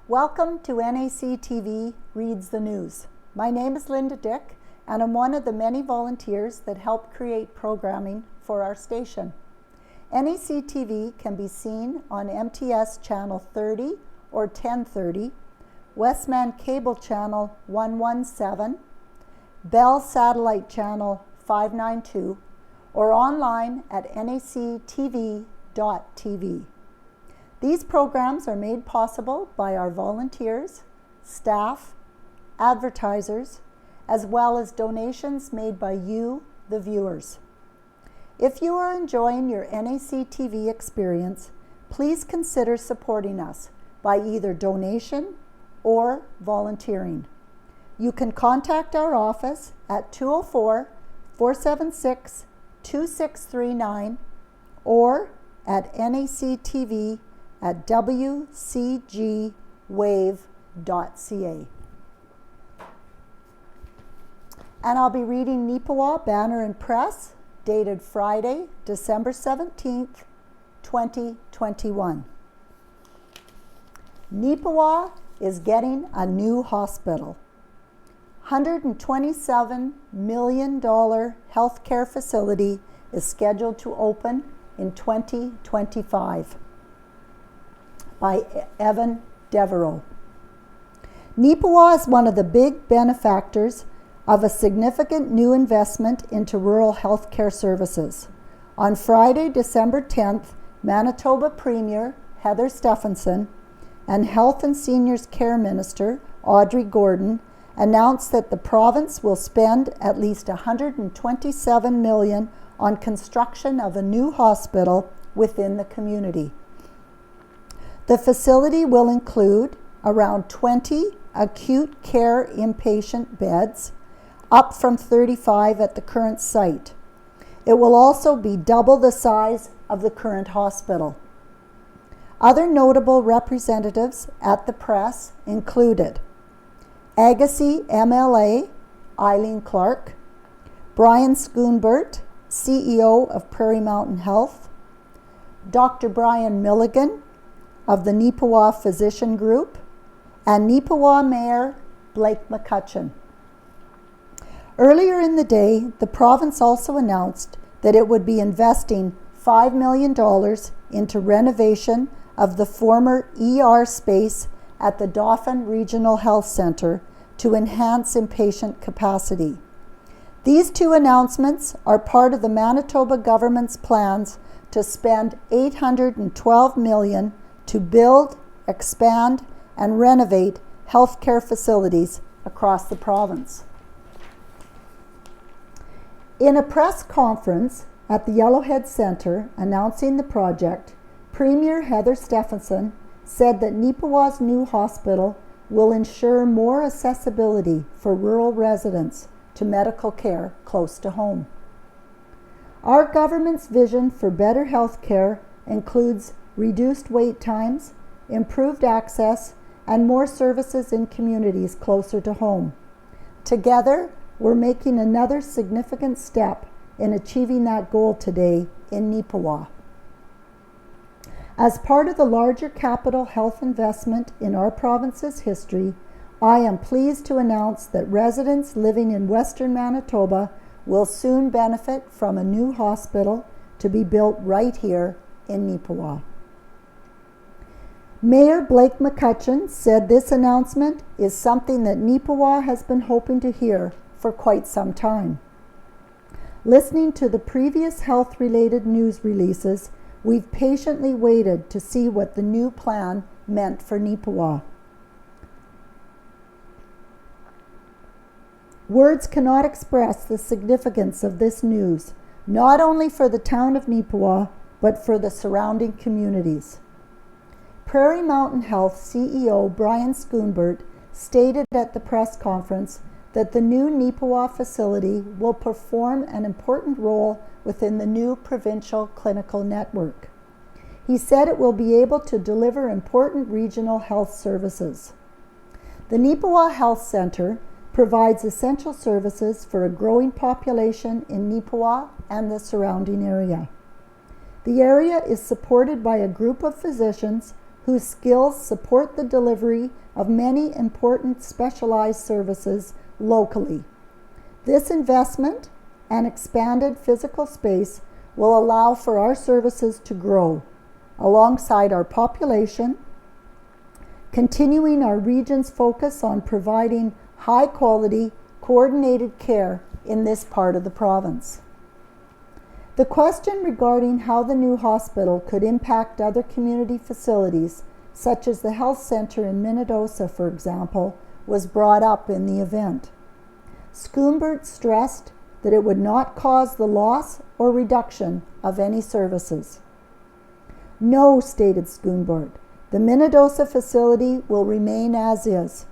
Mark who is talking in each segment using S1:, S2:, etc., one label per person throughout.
S1: Welcome to NACTV Reads the News. My name is Linda Dick, and I'm one of the many volunteers that help create programming for our station. NACTV can be seen on MTS Channel 30 or 1030, Westman Cable Channel 117, Bell Satellite Channel 592, or online at nactv.tv. These programs are made possible by our volunteers, staff, advertisers, as well as donations made by you, the viewers. If you are enjoying your NACTV experience, please consider supporting us by either donation or volunteering. You can contact our office at 204-476-2639 or at nactv@wcgwave.ca. And I'll be reading Nippawa Banner and Press, dated Friday, December 17th, 2021. Nippawa is getting a new hospital. $127 million healthcare facility is scheduled to open in 2025. By Evan Devereaux. Nippawa is one of the big benefactors of a significant new investment into rural health care services. On Friday, December 10th, Manitoba Premier Heather Stefanson and Health and Seniors Care Minister Audrey Gordon announced that the province will spend at least $127 million on construction of a new hospital within the community. The facility will include around 20 acute care inpatient beds, up from 35 at the current site. It will also be double the size of the current hospital. Other notable representatives at the press included Agassiz MLA Eileen Clark, Brian Schoonbert, CEO of Prairie Mountain Health, Dr. Brian Milligan of the Nippawa Physician Group, and Nippawa Mayor Blake McCutcheon. Earlier in the day, the province also announced that it would be investing $5 million into renovation of the former ER space at the Topham Regional Health Centre to enhance inpatient capacity. These two announcements are part of the Manitoba government's plans to spend $812 million to build, expand, and renovate healthcare facilities across the province. In a press conference at the Yellowhead Centre announcing the project, Premier Heather Stefanson said that Nippawa's new hospital will ensure more accessibility for rural residents to medical care close to home. Our government's vision for better health care includes reduced wait times, improved access, and more services in communities closer to home. Together, we're making another significant step in achieving that goal today in Nippawa. As part of the larger capital health investment in our province's history, I am pleased to announce that residents living in Western Manitoba will soon benefit from a new hospital to be built right here in Nippawa. Mayor Blake McCutcheon said this announcement is something that Nippawa has been hoping to hear for quite some time. Listening to the previous health-related news releases, we've patiently waited to see what the new plan meant for Nippawa. Words cannot express the significance of this news, not only for the town of Nippawa, but for the surrounding communities. Prairie Mountain Health CEO Brian Schoonbert stated at the press conference that the new Nippawa facility will perform an important role within the new provincial clinical network. He said it will be able to deliver important regional health services. The Nippawa Health Centre provides essential services for a growing population in Nippawa and the surrounding area. The area is supported by a group of physicians whose skills support the delivery of many important specialized services locally. This investment and expanded physical space will allow for our services to grow alongside our population, continuing our region's focus on providing high-quality, coordinated care in this part of the province. The question regarding how the new hospital could impact other community facilities, such as the health center in Manitoba, for example, was brought up in the event. Schoonbert stressed that it would not cause the loss or reduction of any services. No, stated Schoonbert, the Manitoba facility will remain as is.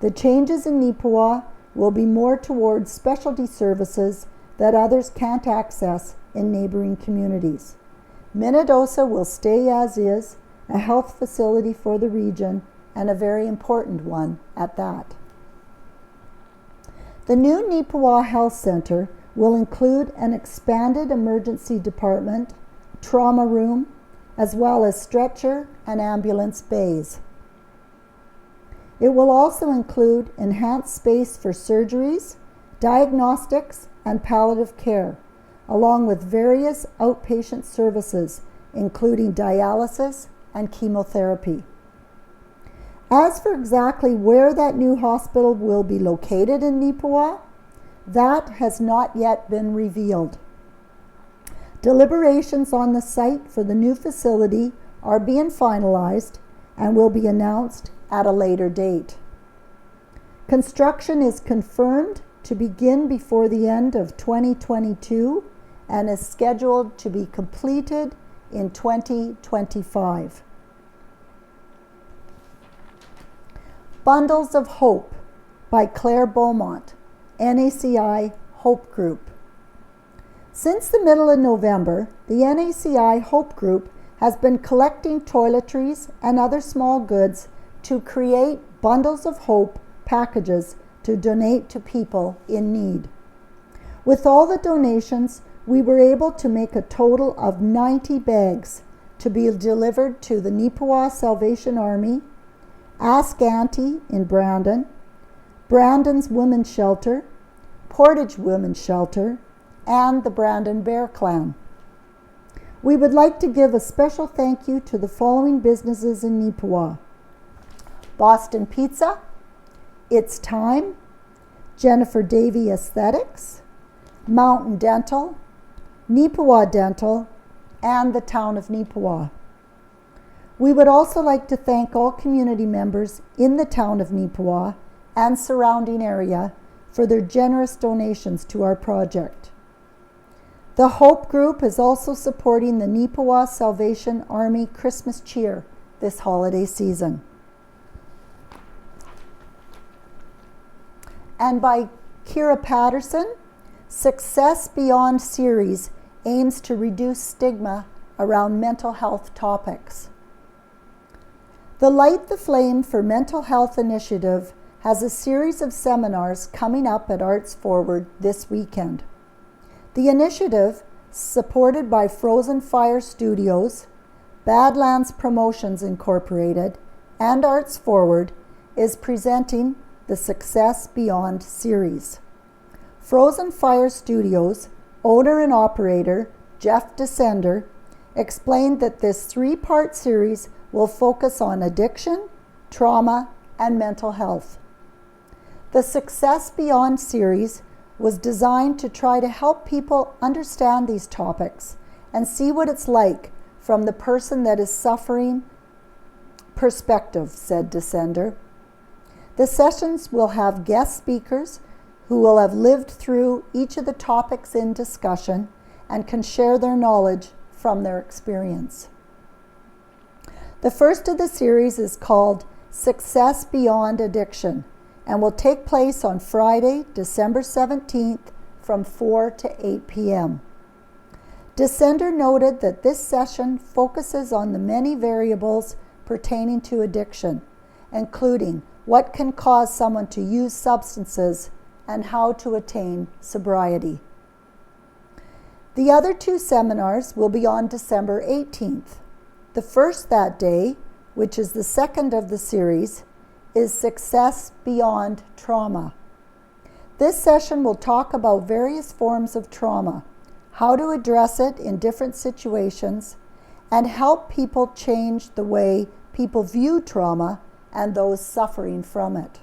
S1: The changes in Nippawa will be more towards specialty services that others can't access in neighboring communities. Manitoba will stay as is, a health facility for the region, and a very important one at that. The new Nippawa Health Center will include an expanded emergency department, trauma room, as well as stretcher and ambulance bays. It will also include enhanced space for surgeries, diagnostics, and palliative care, along with various outpatient services, including dialysis and chemotherapy. As for exactly where that new hospital will be located in Nippawa, that has not yet been revealed. Deliberations on the site for the new facility are being finalized and will be announced at a later date. Construction is confirmed to begin before the end of 2022 and is scheduled to be completed in 2025. Bundles of Hope by Claire Beaumont, NACI Hope Group. Since the middle of November, the NACI Hope Group has been collecting toiletries and other small goods to create Bundles of Hope packages to donate to people in need. With all the donations, we were able to make a total of 90 bags to be delivered to the Nippawa Salvation Army, Ask Auntie in Brandon, Brandon's Women's Shelter, Portage Women's Shelter, and the Brandon Bear Clan. We would like to give a special thank you to the following businesses in Nippawa: Boston Pizza, It's Time, Jennifer Davy Aesthetics, Mountain Dental, Nippawa Dental, and the Town of Nippawa. We would also like to thank all community members in the Town of Nippawa and surrounding area for their generous donations to our project. The Hope Group is also supporting the Nippawa Salvation Army Christmas Cheer this holiday season. And by Kira Patterson, Success Beyond series aims to reduce stigma around mental health topics. The Light the Flame for Mental Health initiative has a series of seminars coming up at Arts Forward this weekend. The initiative, supported by Frozen Fire Studios, Badlands Promotions Incorporated, and Arts Forward, is presenting the Success Beyond series. Frozen Fire Studios owner and operator Jeff Descender explained that this three-part series will focus on addiction, trauma, and mental health. The Success Beyond series was designed to try to help people understand these topics and see what it's like from the person that is suffering perspective, said Descender. The sessions will have guest speakers who will have lived through each of the topics in discussion and can share their knowledge from their experience. The first of the series is called Success Beyond Addiction and will take place on Friday, December 17th from 4 to 8 p.m. Descender noted that this session focuses on the many variables pertaining to addiction, including what can cause someone to use substances and how to attain sobriety. The other two seminars will be on December 18th. The first that day which is the second of the series, is Success Beyond Trauma. This session will talk about various forms of trauma, how to address it in different situations, and help people change the way people view trauma and those suffering from it.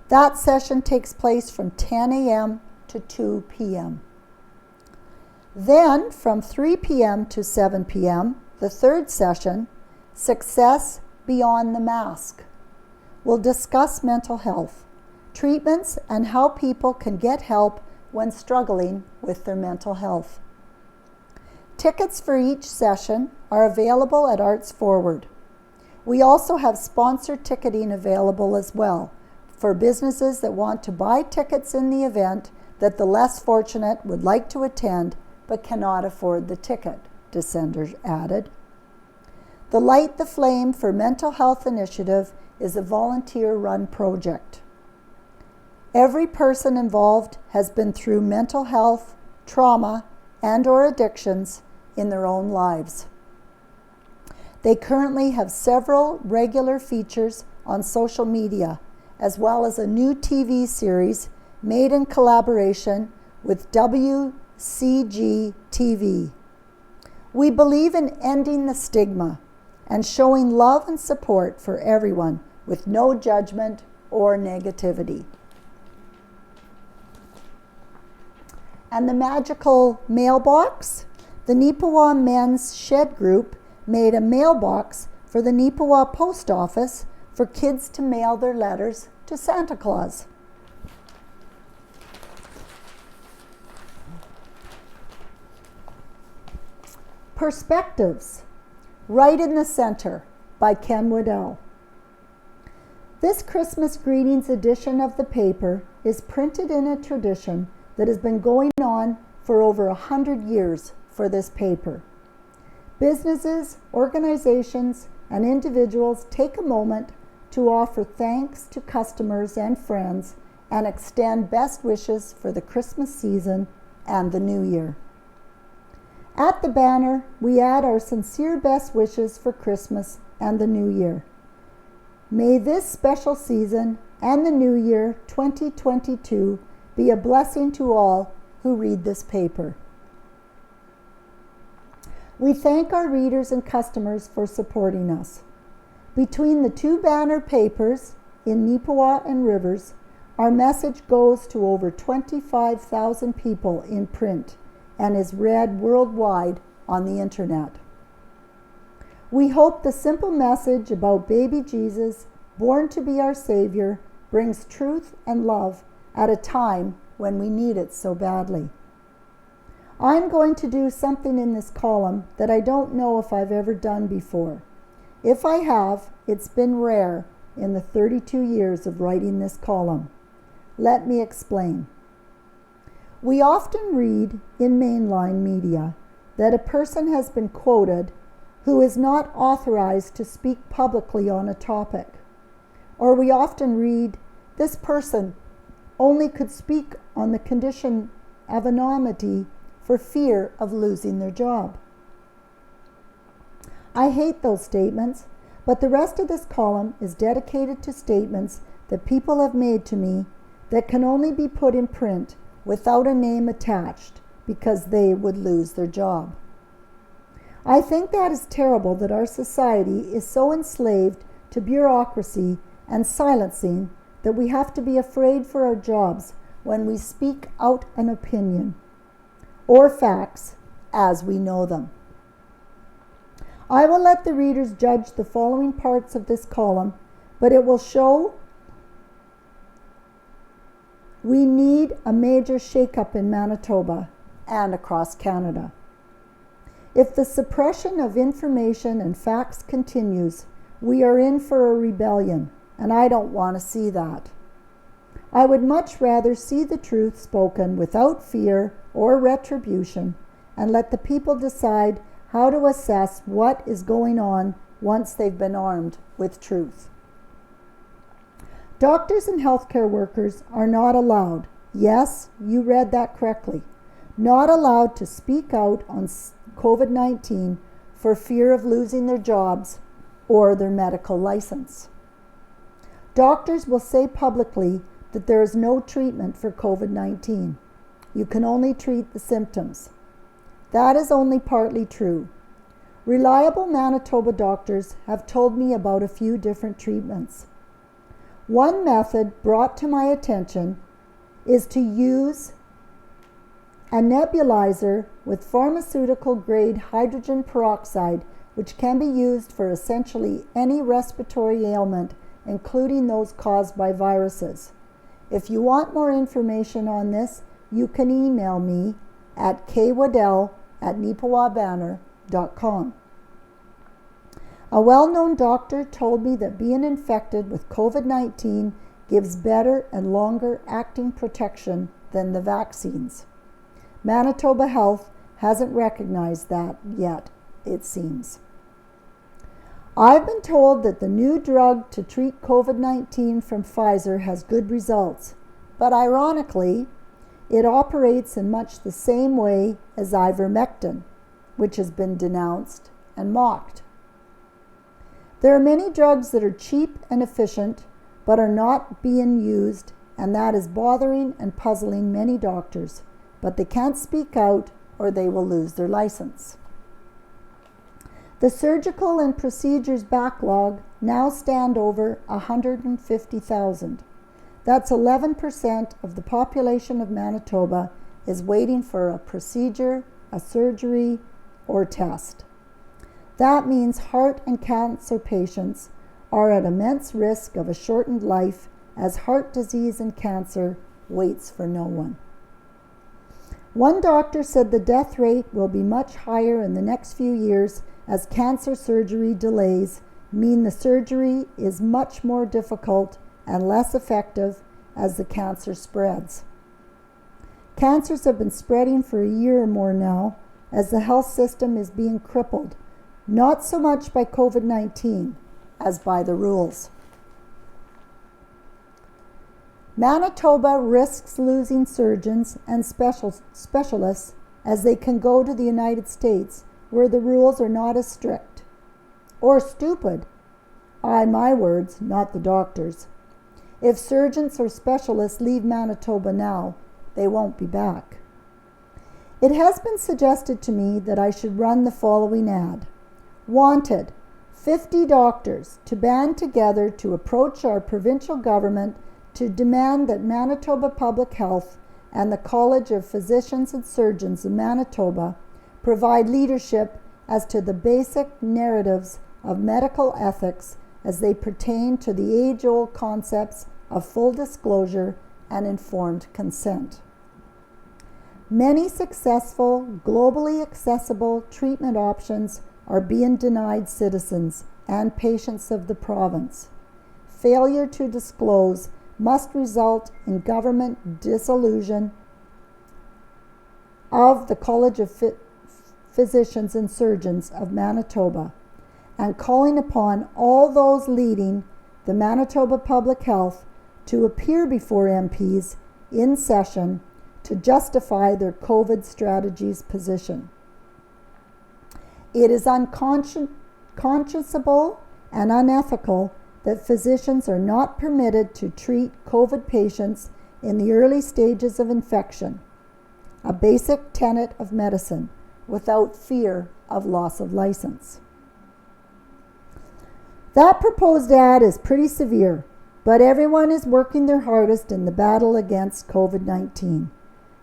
S1: That session takes place from 10 a.m. to 2 p.m. Then, from 3 p.m. to 7 p.m., the third session, Success Beyond the Mask, will discuss mental health, treatments, and how people can get help when struggling with their mental health. Tickets for each session are available at Arts Forward. We also have sponsored ticketing available as well for businesses that want to buy tickets in the event that the less fortunate would like to attend but cannot afford the ticket, Descender added. The Light the Flame for Mental Health Initiative is a volunteer-run project. Every person involved has been through mental health, trauma, and/or addictions in their own lives. They currently have several regular features on social media, as well as a new TV series made in collaboration with WCG TV. We believe in ending the stigma and showing love and support for everyone with no judgment or negativity. And the magical mailbox. The Nippawa Men's Shed Group made a mailbox for the Nippawa Post Office for kids to mail their letters to Santa Claus. Perspectives, Right in the Center by Ken Waddell. This Christmas greetings edition of the paper is printed in a tradition that has been going on for over 100 years for this paper. Businesses, organizations, and individuals take a moment to offer thanks to customers and friends and extend best wishes for the Christmas season and the New Year. At the banner, we add our sincere best wishes for Christmas and the New Year. May this special season and the New Year 2022 be a blessing to all who read this paper. We thank our readers and customers for supporting us. Between the two banner papers in Nippawa and Rivers, our message goes to over 25,000 people in print and is read worldwide on the internet. We hope the simple message about baby Jesus, born to be our Savior, brings truth and love at a time when we need it so badly. I'm going to do something in this column that I don't know if I've ever done before. If I have, it's been rare in the 32 years of writing this column. Let me explain. We often read in mainline media that a person has been quoted who is not authorized to speak publicly on a topic. Or we often read, this person only could speak on the condition of anonymity for fear of losing their job. I hate those statements, but the rest of this column is dedicated to statements that people have made to me that can only be put in print without a name attached because they would lose their job. I think that is terrible that our society is so enslaved to bureaucracy and silencing that we have to be afraid for our jobs when we speak out an opinion or facts as we know them. I will let the readers judge the following parts of this column, but it will show we need a major shakeup in Manitoba and across Canada. If the suppression of information and facts continues, we are in for a rebellion, and I don't want to see that. I would much rather see the truth spoken without fear or retribution and let the people decide how to assess what is going on once they've been armed with truth. Doctors and healthcare workers are not allowed, yes, you read that correctly, not allowed to speak out on COVID-19 for fear of losing their jobs or their medical license. Doctors will say publicly that there is no treatment for COVID-19. You can only treat the symptoms. That is only partly true. Reliable Manitoba doctors have told me about a few different treatments. One method brought to my attention is to use a nebulizer with pharmaceutical-grade hydrogen peroxide, which can be used for essentially any respiratory ailment, including those caused by viruses. If you want more information on this, you can email me at kwaddell@neepawabanner.com. A well-known doctor told me that being infected with COVID-19 gives better and longer acting protection than the vaccines. Manitoba Health hasn't recognized that yet, it seems. I've been told that the new drug to treat COVID-19 from Pfizer has good results, but ironically, it operates in much the same way as ivermectin, which has been denounced and mocked. There are many drugs that are cheap and efficient, but are not being used, and that is bothering and puzzling many doctors, but they can't speak out or they will lose their license. The surgical and procedures backlog now stand over 150,000. That's 11% of the population of Manitoba is waiting for a procedure, a surgery, or test. That means heart and cancer patients are at immense risk of a shortened life, as heart disease and cancer waits for no one. One doctor said the death rate will be much higher in the next few years as cancer surgery delays mean the surgery is much more difficult and less effective as the cancer spreads. Cancers have been spreading for a year or more now as the health system is being crippled, not so much by COVID-19 as by the rules. Manitoba risks losing surgeons and specialists as they can go to the United States where the rules are not as strict. Or stupid. My words, not the doctors. If surgeons or specialists leave Manitoba now, they won't be back. It has been suggested to me that I should run the following ad. Wanted, 50 doctors to band together to approach our provincial government to demand that Manitoba Public Health and the College of Physicians and Surgeons of Manitoba provide leadership as to the basic narratives of medical ethics as they pertain to the age-old concepts of full disclosure and informed consent. Many successful, globally accessible treatment options are being denied citizens and patients of the province. Failure to disclose must result in government dissolution of the College of Physicians and Surgeons of Manitoba and calling upon all those leading the Manitoba Public Health to appear before MPs in session to justify their COVID strategy's position. It is unconscionable and unethical that physicians are not permitted to treat COVID patients in the early stages of infection, a basic tenet of medicine, without fear of loss of license. That proposed ad is pretty severe, but everyone is working their hardest in the battle against COVID-19.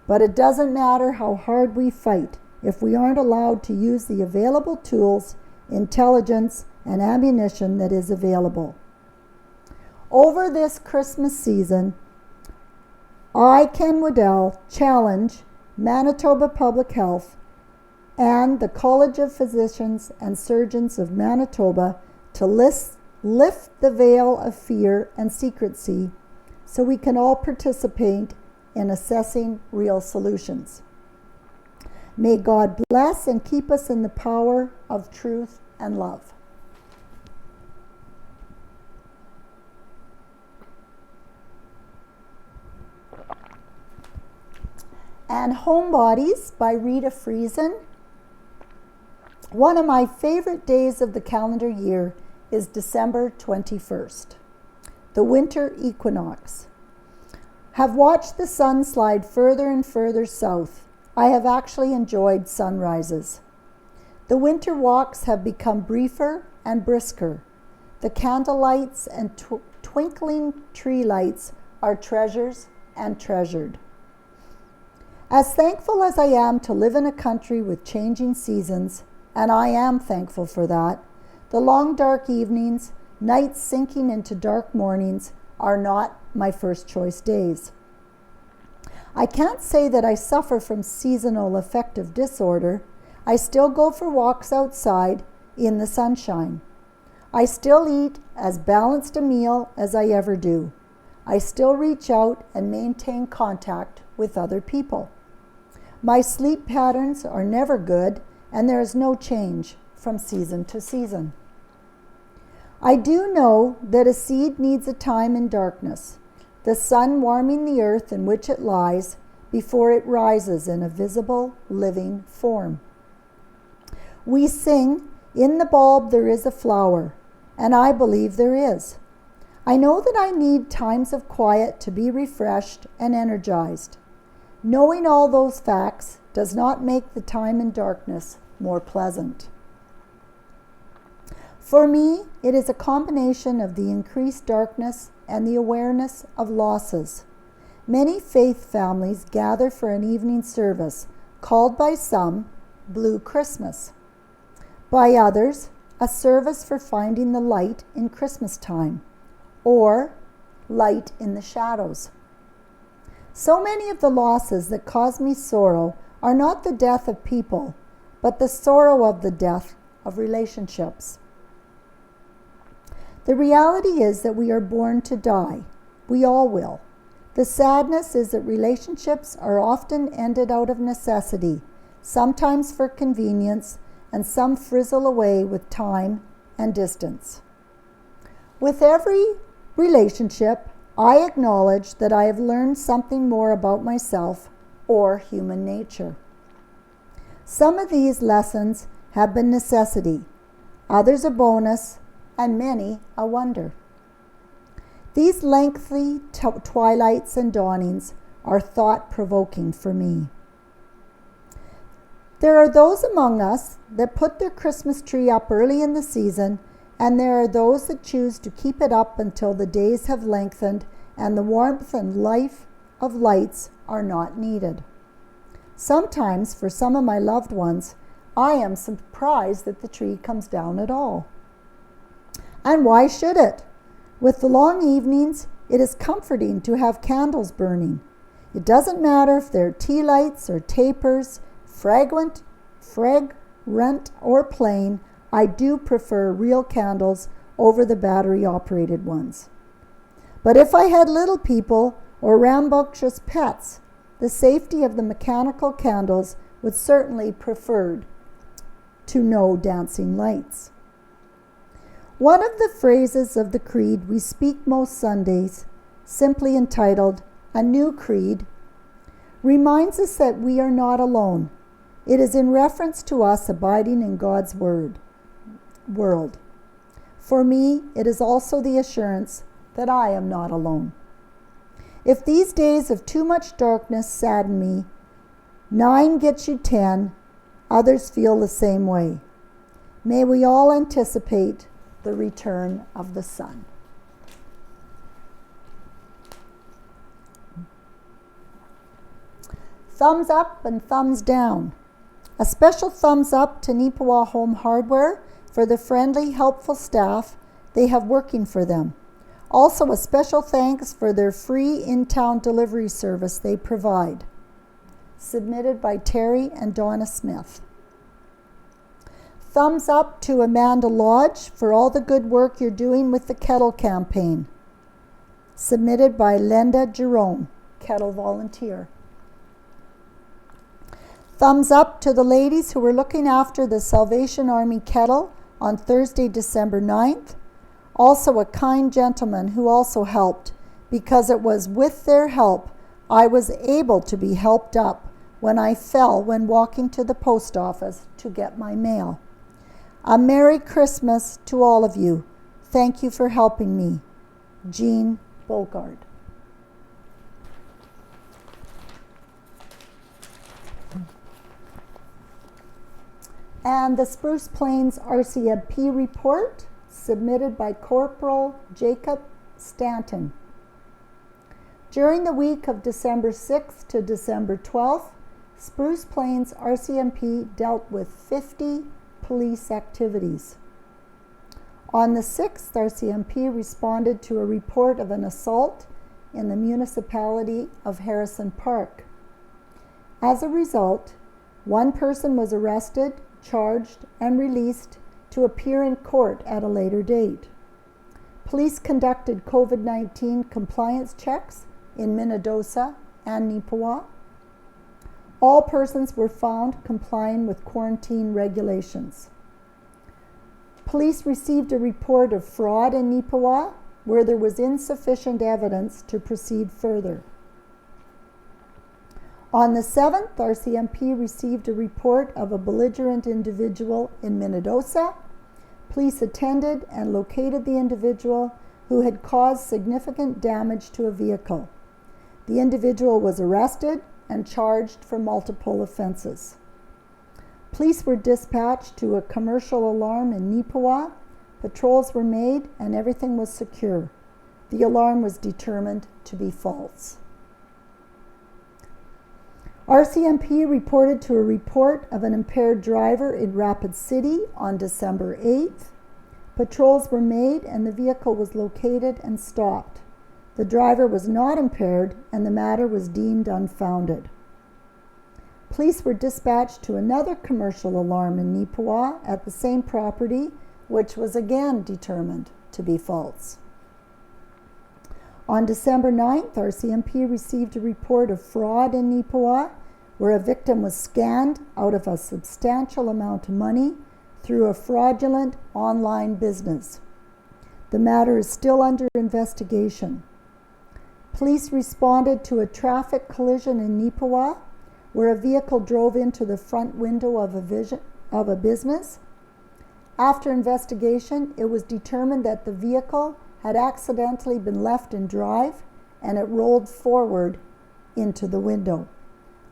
S1: But it doesn't matter how hard we fight if we aren't allowed to use the available tools, intelligence, and ammunition that is available. Over this Christmas season, I, Ken Waddell, challenge Manitoba Public Health and the College of Physicians and Surgeons of Manitoba to lift the veil of fear and secrecy so we can all participate in assessing real solutions. May God bless and keep us in the power of truth and love. And Homebodies by Rita Friesen. One of my favorite days of the calendar year is December 21st, the winter equinox. Have watched the sun slide further and further south. I have actually enjoyed sunrises. The winter walks have become briefer and brisker. The candle lights and twinkling tree lights are treasures and treasured. As thankful as I am to live in a country with changing seasons, and I am thankful for that, the long dark evenings, nights sinking into dark mornings are not my first choice days. I can't say that I suffer from seasonal affective disorder. I still go for walks outside in the sunshine. I still eat as balanced a meal as I ever do. I still reach out and maintain contact with other people. My sleep patterns are never good, and there is no change from season to season. I do know that a seed needs a time in darkness, the sun warming the earth in which it lies before it rises in a visible, living form. We sing, "In the bulb there is a flower," and I believe there is. I know that I need times of quiet to be refreshed and energized. Knowing all those facts does not make the time in darkness more pleasant. For me, it is a combination of the increased darkness and the awareness of losses. Many faith families gather for an evening service called by some Blue Christmas, by others a service for finding the light in Christmas time, or light in the shadows. So many of the losses that cause me sorrow are not the death of people, but the sorrow of the death of relationships. The reality is that we are born to die. We all will. The sadness is that relationships are often ended out of necessity, sometimes for convenience, and some frizzle away with time and distance. With every relationship, I acknowledge that I have learned something more about myself or human nature. Some of these lessons have been necessity, others a bonus, and many a wonder. These lengthy twilights and dawnings are thought-provoking for me. There are those among us that put their Christmas tree up early in the season, and there are those that choose to keep it up until the days have lengthened and the warmth and life of lights are not needed. Sometimes, for some of my loved ones, I am surprised that the tree comes down at all. And why should it? With the long evenings, it is comforting to have candles burning. It doesn't matter if they're tea lights or tapers, fragrant or plain. I do prefer real candles over the battery-operated ones. But if I had little people or rambunctious pets, the safety of the mechanical candles would certainly preferred to no dancing lights. One of the phrases of the creed we speak most Sundays, simply entitled "A New Creed," reminds us that we are not alone. It is in reference to us abiding in God's world. For me, it is also the assurance that I am not alone. If these days of too much darkness sadden me, 9 gets you 10, others feel the same way. May we all anticipate the return of the sun. Thumbs up and thumbs down. A special thumbs up to Nippawa Home Hardware for the friendly, helpful staff they have working for them. Also, a special thanks for their free in-town delivery service they provide. Submitted by Terry and Donna Smith. Thumbs up to Amanda Lodge for all the good work you're doing with the Kettle campaign. Submitted by Linda Jerome, Kettle volunteer. Thumbs up to the ladies who were looking after the Salvation Army Kettle on Thursday, December 9th. Also a kind gentleman who also helped, because it was with their help I was able to be helped up when I fell when walking to the post office to get my mail. A Merry Christmas to all of you. Thank you for helping me. Jean Bogard. And the Spruce Plains RCMP report submitted by Corporal Jacob Stanton. During the week of December 6th to December 12th, Spruce Plains RCMP dealt with 50 police activities. On the 6th, RCMP responded to a report of an assault in the municipality of Harrison Park. As a result, one person was arrested, charged, and released to appear in court at a later date. Police conducted COVID-19 compliance checks in Manitoba and Nippawa. All persons were found complying with quarantine regulations. Police received a report of fraud in Nippawa where there was insufficient evidence to proceed further. On the 7th, RCMP received a report of a belligerent individual in Manitoba. Police attended and located the individual who had caused significant damage to a vehicle. The individual was arrested and charged for multiple offenses. Police were dispatched to a commercial alarm in Nippawa. Patrols were made and everything was secure. The alarm was determined to be false. RCMP reported to a report of an impaired driver in Rapid City on December 8th. Patrols were made and the vehicle was located and stopped. The driver was not impaired and the matter was deemed unfounded. Police were dispatched to another commercial alarm in Nippawa at the same property, which was again determined to be false. On December 9th, RCMP received a report of fraud in Nippawa where a victim was scammed out of a substantial amount of money through a fraudulent online business. The matter is still under investigation. Police responded to a traffic collision in Nippawa where a vehicle drove into the front window of a business. After investigation, it was determined that the vehicle had accidentally been left in drive and it rolled forward into the window.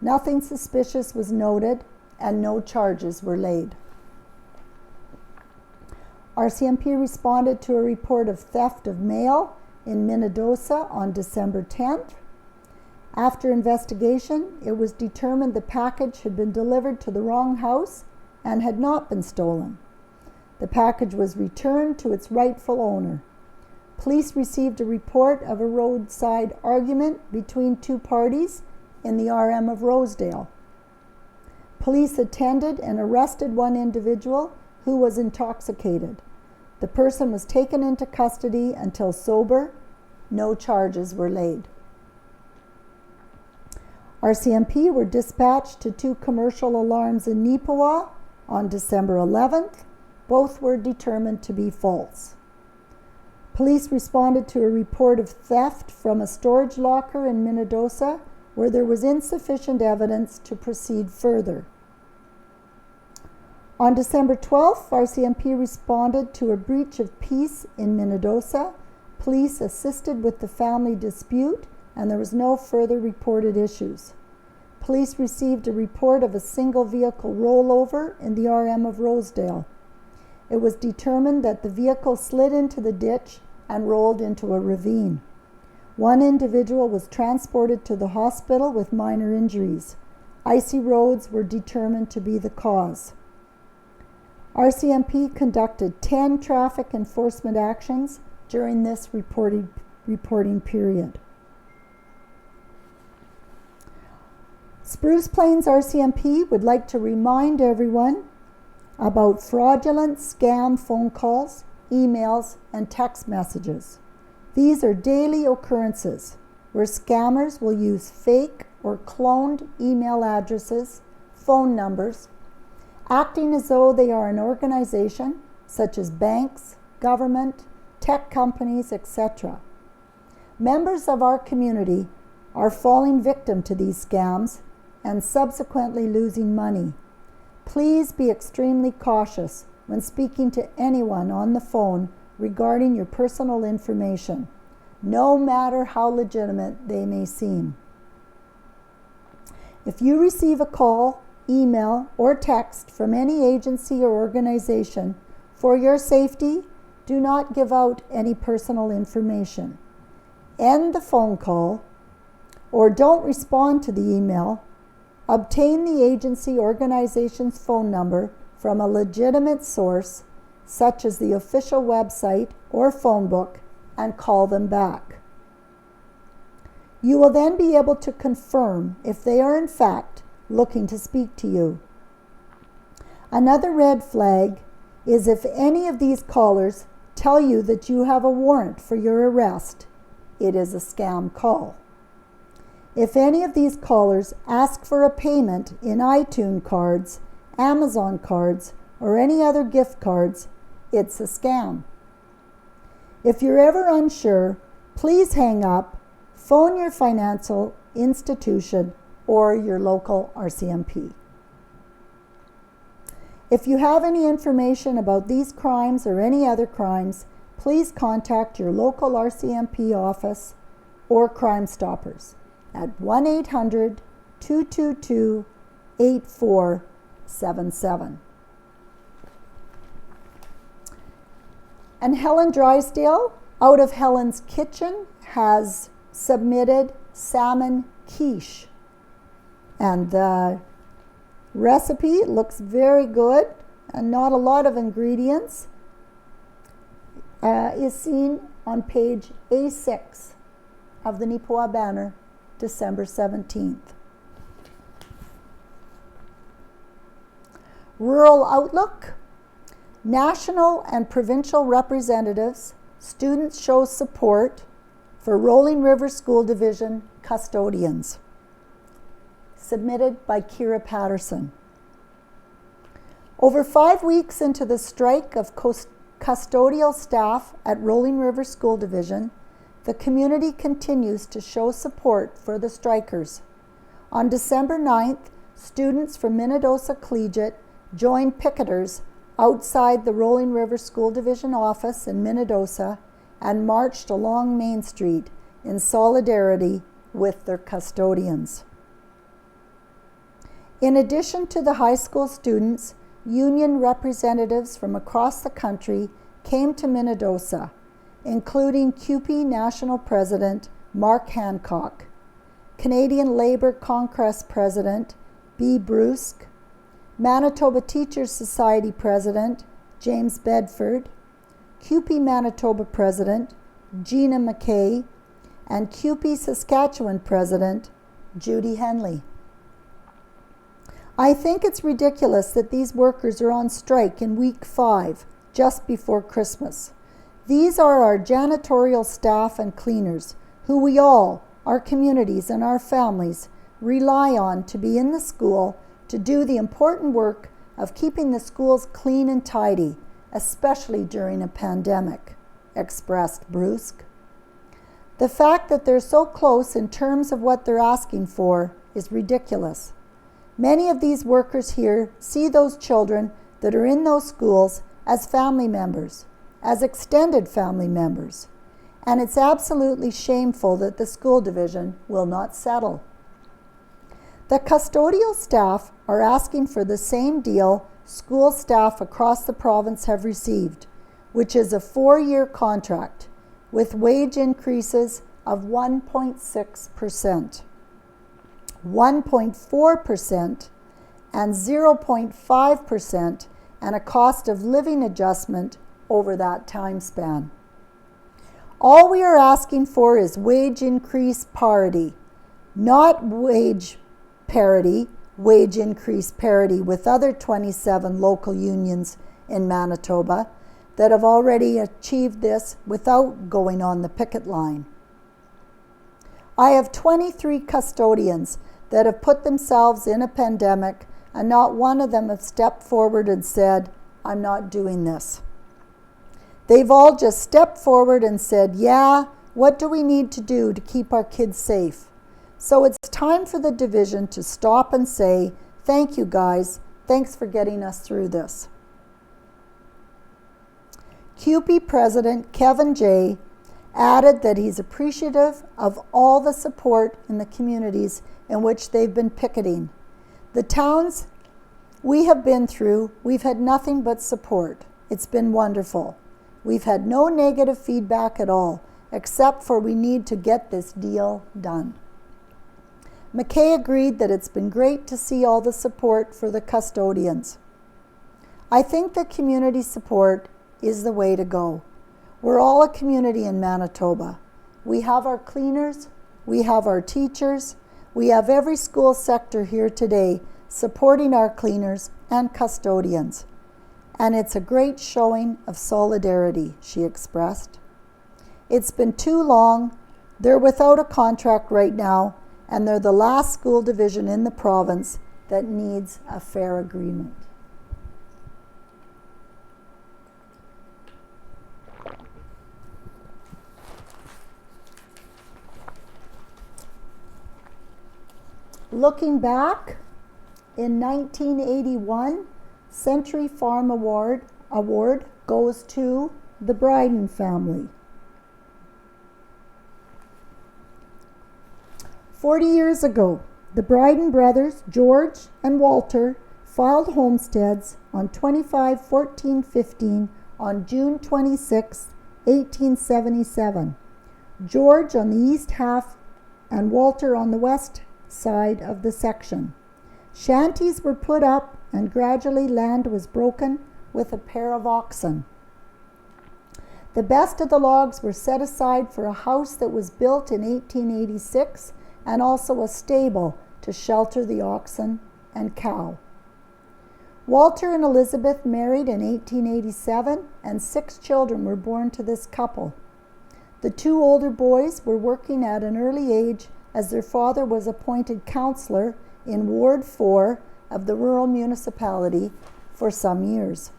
S1: Nothing suspicious was noted and no charges were laid. RCMP responded to a report of theft of mail in Manitoba on December 10th. After investigation, it was determined the package had been delivered to the wrong house and had not been stolen. The package was returned to its rightful owner. Police received a report of a roadside argument between two parties in the RM of Rosedale. Police attended and arrested one individual who was intoxicated. The person was taken into custody until sober. No charges were laid. RCMP were dispatched to two commercial alarms in Nippawa on December 11th. Both were determined to be false. Police responded to a report of theft from a storage locker in Manitoba where there was insufficient evidence to proceed further. On December 12th, RCMP responded to a breach of peace in Manitoba. Police assisted with the family dispute and there was no further reported issues. Police received a report of a single vehicle rollover in the RM of Rosedale. It was determined that the vehicle slid into the ditch and rolled into a ravine. One individual was transported to the hospital with minor injuries. Icy roads were determined to be the cause. RCMP conducted 10 traffic enforcement actions during this reporting period. Spruce Plains RCMP would like to remind everyone about fraudulent scam phone calls, emails, and text messages. These are daily occurrences where scammers will use fake or cloned email addresses, phone numbers, acting as though they are an organization such as banks, government, tech companies, etc. Members of our community are falling victim to these scams and subsequently losing money. Please be extremely cautious when speaking to anyone on the phone regarding your personal information, no matter how legitimate they may seem. If you receive a call, email, or text from any agency or organization, for your safety, do not give out any personal information. End the phone call, or don't respond to the email. Obtain the agency organization's phone number from a legitimate source, such as the official website or phone book, and call them back. You will then be able to confirm if they are in fact looking to speak to you. Another red flag is if any of these callers tell you that you have a warrant for your arrest. It is a scam call. If any of these callers ask for a payment in iTunes cards, Amazon cards, or any other gift cards, it's a scam. If you're ever unsure, please hang up, phone your financial institution or your local RCMP. If you have any information about these crimes or any other crimes, please contact your local RCMP office or Crime Stoppers at 1-800-222-8477. And Helen Drysdale, out of Helen's Kitchen, has submitted salmon quiche. And the recipe looks very good and not a lot of ingredients. Is seen on page A6 of the Nippawa banner, December 17th. Rural Outlook. National and provincial representatives, students show support for Rolling River School Division custodians. Submitted by Kira Patterson. Over 5 weeks into the strike of custodial staff at Rolling River School Division, the community continues to show support for the strikers. On December 9th, students from Minnedosa Collegiate joined picketers outside the Rolling River School Division office in Minnedosa and marched along Main Street in solidarity with their custodians. In addition to the high school students, union representatives from across the country came to Minnedosa, including CUPE National President Mark Hancock, Canadian Labour Congress President B. Brusque, Manitoba Teachers Society President James Bedford, CUPE Manitoba President Gina McKay, and CUPE Saskatchewan President Judy Henley. I think it's ridiculous that these workers are on strike in week 5, just before Christmas. These are our janitorial staff and cleaners, who we all, our communities and our families, rely on to be in the school to do the important work of keeping the schools clean and tidy, especially during a pandemic, expressed Brusque. The fact that they're so close in terms of what they're asking for is ridiculous. Many of these workers here see those children that are in those schools as family members, as extended family members, and it's absolutely shameful that the school division will not settle. The custodial staff are asking for the same deal school staff across the province have received, which is a 4-year contract with wage increases of 1.6%, 1.4%, and 0.5%, and a cost of living adjustment over that time span. All we are asking for is wage increase parity, not wage parity, wage increase parity with other 27 local unions in Manitoba that have already achieved this without going on the picket line. I have 23 custodians that have put themselves in a pandemic, and not one of them have stepped forward and said, "I'm not doing this." They've all just stepped forward and said, "Yeah, what do we need to do to keep our kids safe?" So it's time for the division to stop and say, "Thank you guys, thanks for getting us through this." CUPE President Kevin J. added that he's appreciative of all the support in the communities in which they've been picketing. The towns we have been through, we've had nothing but support. It's been wonderful. We've had no negative feedback at all, except for we need to get this deal done. McKay agreed that it's been great to see all the support for the custodians. I think that community support is the way to go. We're all a community in Manitoba. We have our cleaners, we have our teachers, we have every school sector here today supporting our cleaners and custodians. And it's a great showing of solidarity, she expressed. It's been too long. They're without a contract right now, and they're the last school division in the province that needs a fair agreement. Looking back, in 1981, Century Farm Award goes to the Bryden family. 40 years ago, the Bryden brothers, George and Walter, filed homesteads on 25-14-15 on June 26, 1877. George on the east half and Walter on the west side of the section. Shanties were put up and gradually land was broken with a pair of oxen. The best of the logs were set aside for a house that was built in 1886 and also a stable to shelter the oxen and cow. Walter and Elizabeth married in 1887 and 6 children were born to this couple. The 2 older boys were working at an early age as their father was appointed councillor in Ward 4 of the rural municipality for some years.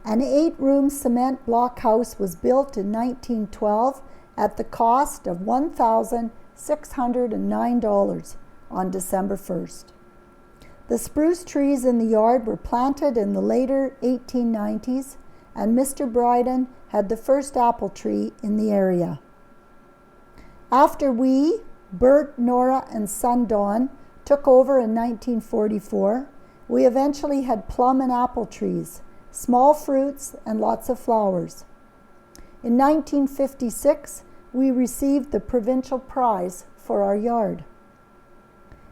S1: An 8-room cement block house was built in 1912 at the cost of $1,609 on December 1st. The spruce trees in the yard were planted in the later 1890s, and Mr. Bryden had the first apple tree in the area. After we, Bert, Nora, and son Don, took over in 1944, we eventually had plum and apple trees, small fruits, and lots of flowers. In 1956, we received the provincial prize for our yard.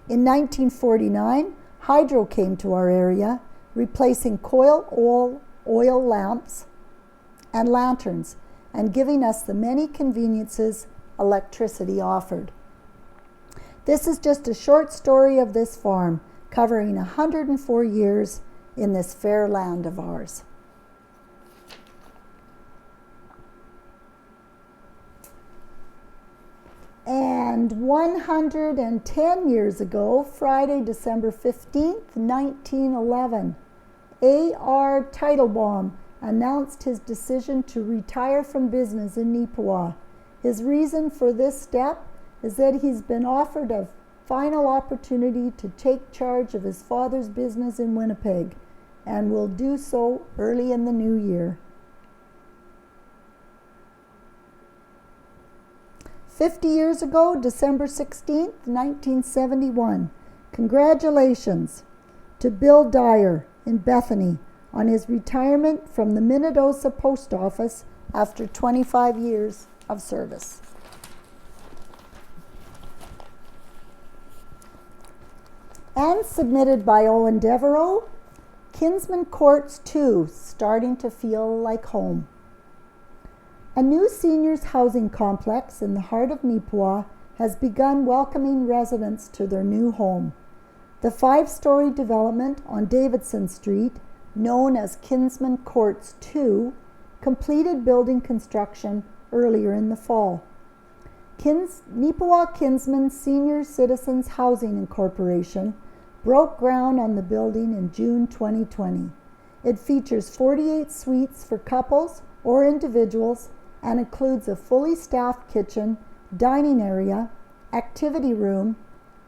S1: In 1949, hydro came to our area, replacing coal oil lamps and lanterns, and giving us the many conveniences electricity offered. This is just a short story of this farm, covering 104 years in this fair land of ours. And 110 years ago, Friday, December 15th, 1911, A.R. Teitelbaum announced his decision to retire from business in Nippawa. His reason for this step is that he's been offered a final opportunity to take charge of his father's business in Winnipeg and will do so early in the new year. 50 years ago, December 16th, 1971, congratulations to Bill Dyer in Bethany on his retirement from the Manitoba Post Office after 25 years of service. And submitted by Owen Devereaux, Kinsman Courts 2, starting to feel like home. A new seniors housing complex in the heart of Nippawa has begun welcoming residents to their new home. The 5-story development on Davidson Street, known as Kinsman Courts 2, completed building construction earlier in the fall. Nippawa Kinsman Senior Citizens Housing Incorporation broke ground on the building in June 2020. It features 48 suites for couples or individuals and includes a fully staffed kitchen, dining area, activity room,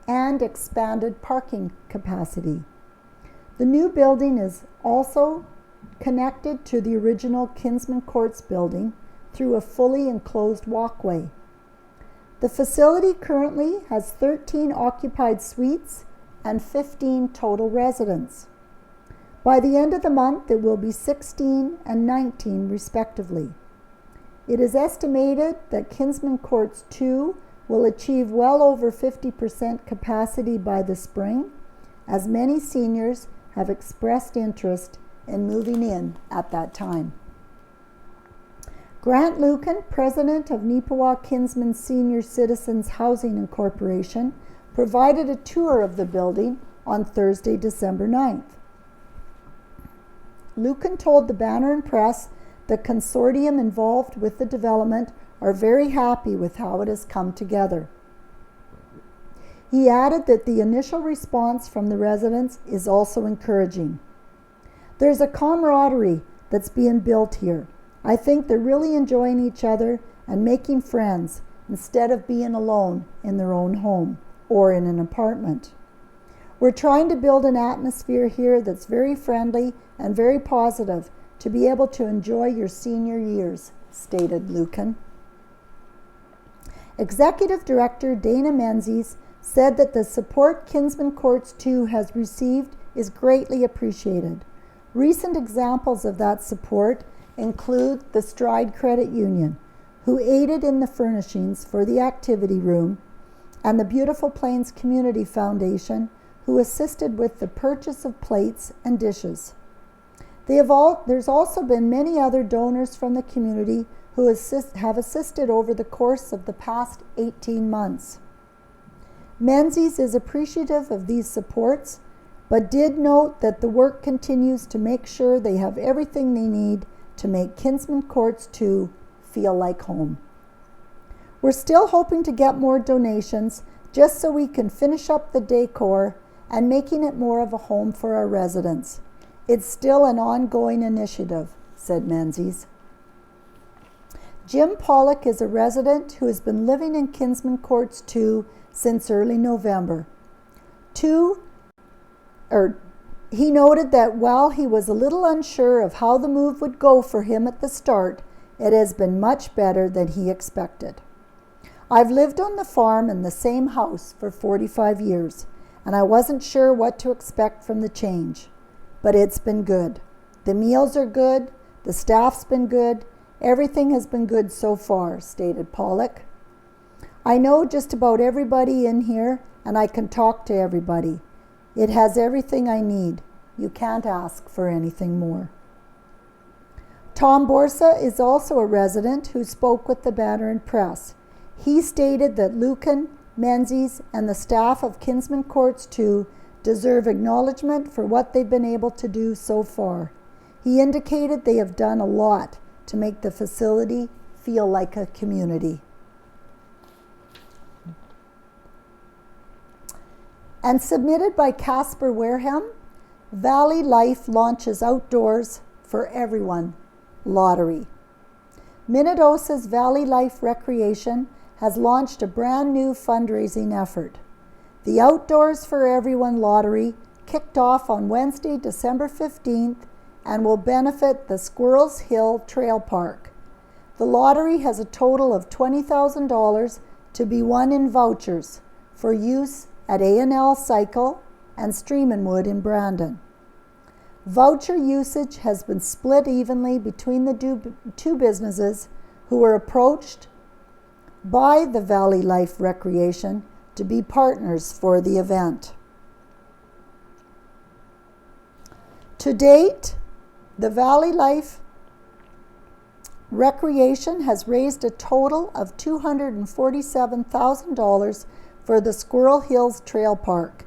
S1: and expanded parking capacity. The new building is also connected to the original Kinsman Courts building through a fully enclosed walkway. The facility currently has 13 occupied suites and 15 total residents. By the end of the month, it will be 16 and 19 respectively. It is estimated that Kinsman Courts 2 will achieve well over 50% capacity by the spring, as many seniors have expressed interest in moving in at that time. Grant Lucan, president of Nippawa Kinsman Senior Citizens Housing Incorporation, provided a tour of the building on Thursday, December 9th. Lucan told the Banner and Press the consortium involved with the development are very happy with how it has come together. He added that the initial response from the residents is also encouraging. There's a camaraderie that's being built here. I think they're really enjoying each other and making friends instead of being alone in their own home or in an apartment. We're trying to build an atmosphere here that's very friendly and very positive to be able to enjoy your senior years, stated Lucan. Executive Director Dana Menzies said that the support Kinsman Courts 2 has received is greatly appreciated. Recent examples of that support include the Stride Credit Union, who aided in the furnishings for the activity room, and the Beautiful Plains Community Foundation, who assisted with the purchase of plates and dishes. There's also been many other donors from the community who have assisted over the course of the past 18 months. Menzies is appreciative of these supports, but did note that the work continues to make sure they have everything they need to make Kinsman Courts 2 feel like home. We're still hoping to get more donations just so we can finish up the decor and making it more of a home for our residents. It's still an ongoing initiative, said Menzies. Jim Pollock is a resident who has been living in Kinsman Courts 2 since early November. He noted that while he was a little unsure of how the move would go for him at the start, it has been much better than he expected. I've lived on the farm in the same house for 45 years, and I wasn't sure what to expect from the change, but it's been good. The meals are good, the staff's been good, everything has been good so far, stated Pollock. I know just about everybody in here, and I can talk to everybody. It has everything I need. You can't ask for anything more. Tom Borsa is also a resident who spoke with the Banner and Press. He stated that Lucan, Menzies, and the staff of Kinsman Courts 2 deserve acknowledgement for what they've been able to do so far. He indicated they have done a lot to make the facility feel like a community. And submitted by Casper Wareham, Valley Life launches Outdoors for Everyone lottery. Minnedosa's Valley Life Recreation has launched a brand new fundraising effort. The Outdoors for Everyone lottery kicked off on Wednesday, December 15th, and will benefit the Squirrels Hill Trail Park. The lottery has a total of $20,000 to be won in vouchers for use at A&L Cycle and Stream and Wood in Brandon. Voucher usage has been split evenly between the two businesses who were approached by the Valley Life Recreation to be partners for the event. To date, the Valley Life Recreation has raised a total of $247,000 for the Squirrel Hills Trail Park,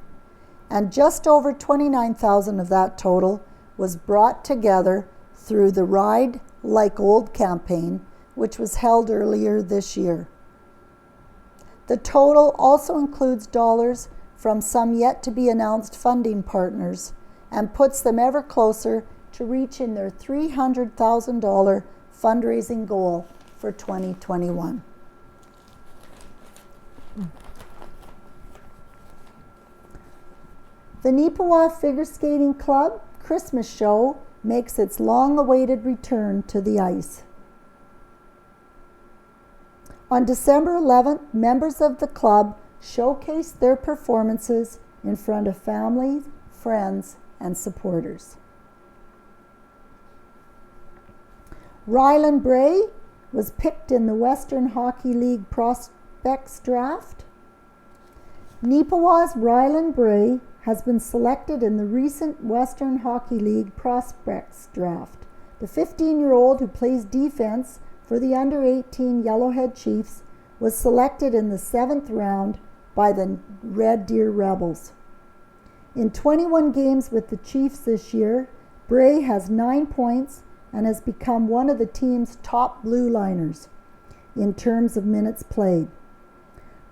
S1: and just over $29,000 of that total was brought together through the Ride Like Old campaign, which was held earlier this year. The total also includes dollars from some yet to be announced funding partners and puts them ever closer to reaching their $300,000 fundraising goal for 2021. The Nippawa Figure Skating Club Christmas Show makes its long-awaited return to the ice. On December 11th, members of the club showcased their performances in front of family, friends, and supporters. Rylan Bray was picked in the Western Hockey League Prospects Draft. Nippawa's Rylan Bray has been selected in the recent Western Hockey League Prospects Draft. The 15-year-old who plays defense for the under-18 Yellowhead Chiefs was selected in the 7th round by the Red Deer Rebels. In 21 games with the Chiefs this year, Bray has 9 points and has become one of the team's top blue liners in terms of minutes played.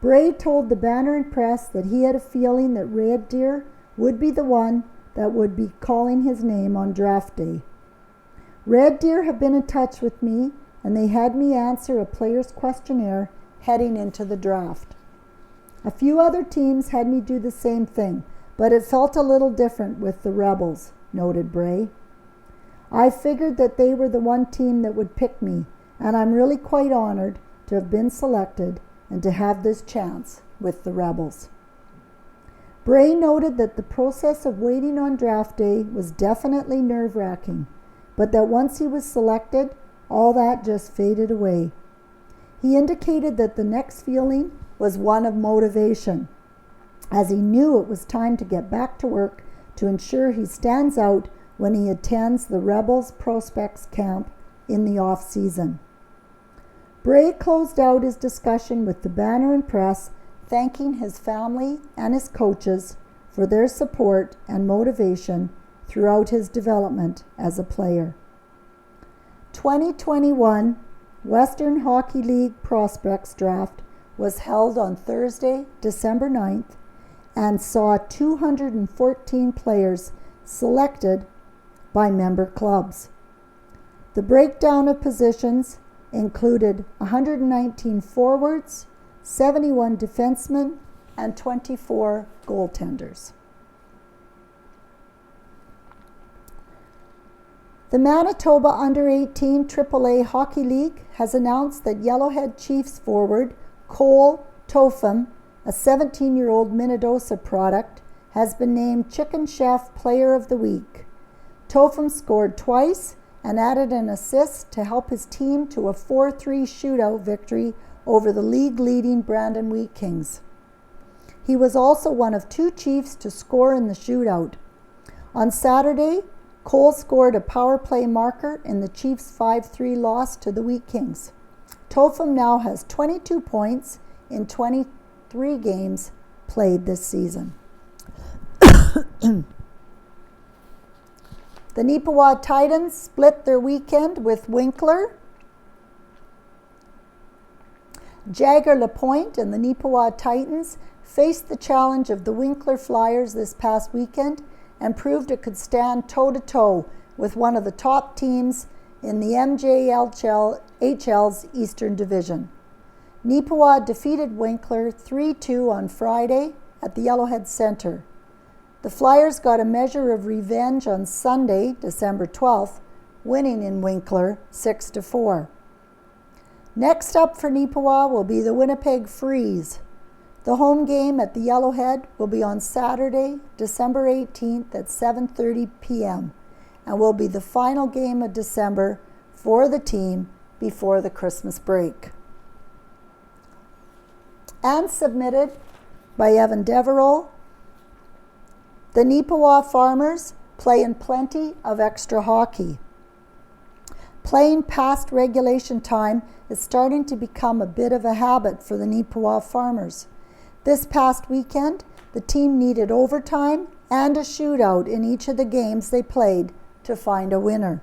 S1: Bray told the Banner and Press that he had a feeling that Red Deer would be the one that would be calling his name on draft day. Red Deer have been in touch with me, and they had me answer a player's questionnaire heading into the draft. A few other teams had me do the same thing, but it felt a little different with the Rebels, noted Bray. I figured that they were the one team that would pick me, and I'm really quite honored to have been selected and to have this chance with the Rebels. Bray noted that the process of waiting on draft day was definitely nerve-wracking, but that once he was selected, all that just faded away. He indicated that the next feeling was one of motivation, as he knew it was time to get back to work to ensure he stands out when he attends the Rebels Prospects Camp in the off-season. Bray closed out his discussion with the Banner and Press, thanking his family and his coaches for their support and motivation throughout his development as a player. 2021 Western Hockey League Prospects Draft was held on Thursday, December 9th, and saw 214 players selected by member clubs. The breakdown of positions included 119 forwards, 71 defensemen, and 24 goaltenders. The Manitoba Under-18 AAA Hockey League has announced that Yellowhead Chiefs forward Cole Topham, a 17-year-old Minnesota product, has been named Chicken Chef Player of the Week. Topham scored twice and added an assist to help his team to a 4-3 shootout victory over the league-leading Brandon Wheat Kings. He was also one of 2 Chiefs to score in the shootout. On Saturday, Cole scored a power play marker in the Chiefs' 5-3 loss to the Wheat Kings. Topham now has 22 points in 23 games played this season. The Nippawa Titans split their weekend with Winkler. Jagger LaPointe and the Nippawa Titans faced the challenge of the Winkler Flyers this past weekend and proved it could stand toe-to-toe with one of the top teams in the MJHL's Eastern Division. Nippawa defeated Winkler 3-2 on Friday at the Yellowhead Center. The Flyers got a measure of revenge on Sunday, December 12th, winning in Winkler 6-4. Next up for Nippawa will be the Winnipeg Freeze. The home game at the Yellowhead will be on Saturday, December 18th at 7:30 p.m. and will be the final game of December for the team before the Christmas break. And submitted by Evan Devereaux, the Nippawa Farmers play in plenty of extra hockey. Playing past regulation time is starting to become a bit of a habit for the Nippawa Farmers. This past weekend, the team needed overtime and a shootout in each of the games they played to find a winner.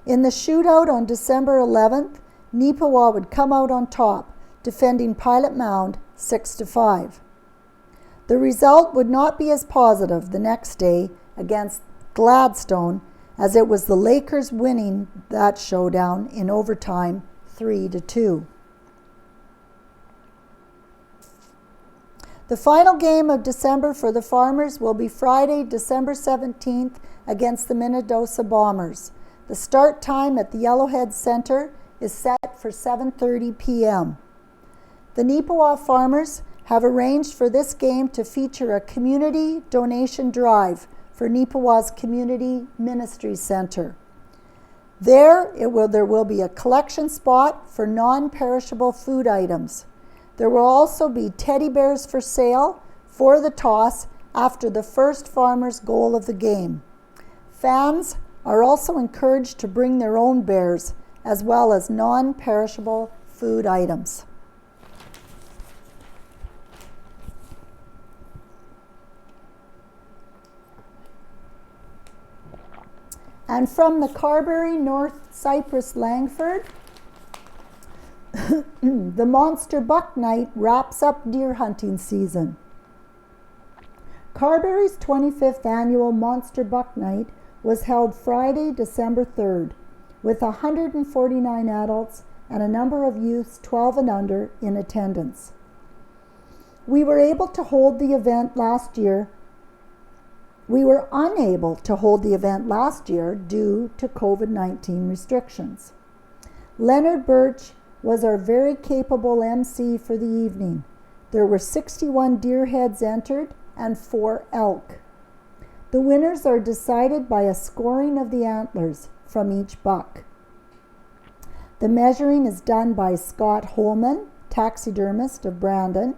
S1: In the shootout on December 11th, Nippawa would come out on top, defending Pilot Mound 6-5. The result would not be as positive the next day against Gladstone, as it was the Lakers winning that showdown in overtime 3-2. The final game of December for the Farmers will be Friday, December 17th against the Manitoba Bombers. The start time at the Yellowhead Centre is set for 7:30 p.m. The Nippawa Farmers have arranged for this game to feature a community donation drive for Nippawa's Community Ministry Centre. There will be a collection spot for non-perishable food items. There will also be teddy bears for sale for the toss after the first farmer's goal of the game. Fans are also encouraged to bring their own bears as well as non-perishable food items. And from the Carberry North Cypress Langford, the Monster Buck Night wraps up deer hunting season. Carberry's 25th annual Monster Buck Night was held Friday, December 3rd, with 149 adults and a number of youths 12 and under in attendance. We were unable to hold the event last year due to COVID-19 restrictions. Leonard Birch was our very capable MC for the evening. There were 61 deer heads entered and 4 elk. The winners are decided by a scoring of the antlers from each buck. The measuring is done by Scott Holman, taxidermist of Brandon,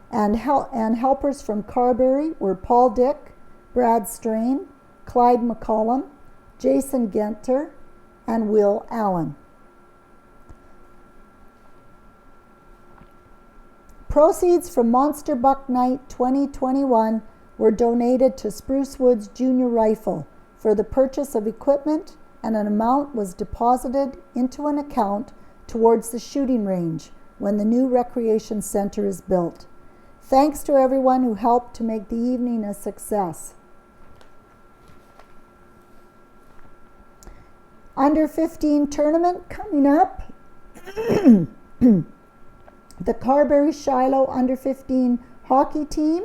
S1: and helpers from Carberry were Paul Dick, Brad Strain, Clyde McCollum, Jason Genter, and Will Allen. Proceeds from Monster Buck Night 2021 were donated to Spruce Woods Junior Rifle for the purchase of equipment, and an amount was deposited into an account towards the shooting range when the new recreation center is built. Thanks to everyone who helped to make the evening a success. Under 15 tournament coming up. The Carberry Shiloh Under 15 hockey team